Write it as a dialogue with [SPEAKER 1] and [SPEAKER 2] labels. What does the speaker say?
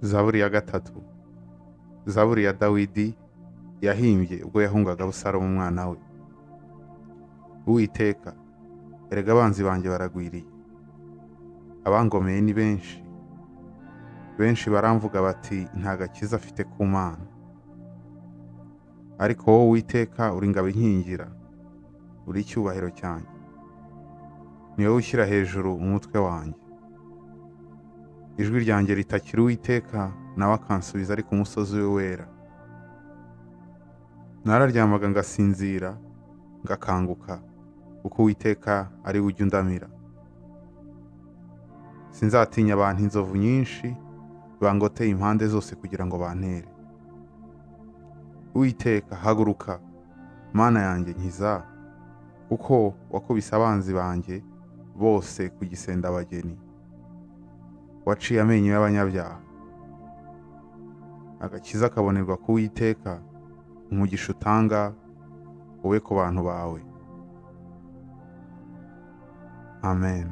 [SPEAKER 1] Zaburi ya gatatu. Zaburi ya Dawidi yahimbye ubwo yahungaga Abusalomu umwana we. Uwiteka, erega abanzi banjye baragwiriye, abangomeye ni benshi. Benshi baramvuga bati nta gakiza afite ku Mana. Ariko wowe Uwiteka uri ingabo inkingira, uri icyubahiro cyanjye. Ni wowe ushyira hejuru umutwe wanjye. Ijwi ryanjye ritakira Uwiteka, nawe akansubiza ari ku musozi we wera. Nararyamaga ngasinzira, ngakanguka, kuko Uwiteka ari we ujya undamira. Sinzatinya abantu inzovu nyinshi bangoteye impande zose kugira ngo bantere. Uwiteka, haguruka, Mana yanjye nkiza, kuko wakubise abanzi banjye bose ku gisendabageni. Waciye amenyo y'abanyabyaha. Agakiza kabonerwa ku Uwiteka, umugisha utanga ube ku bantu bawe. Amen.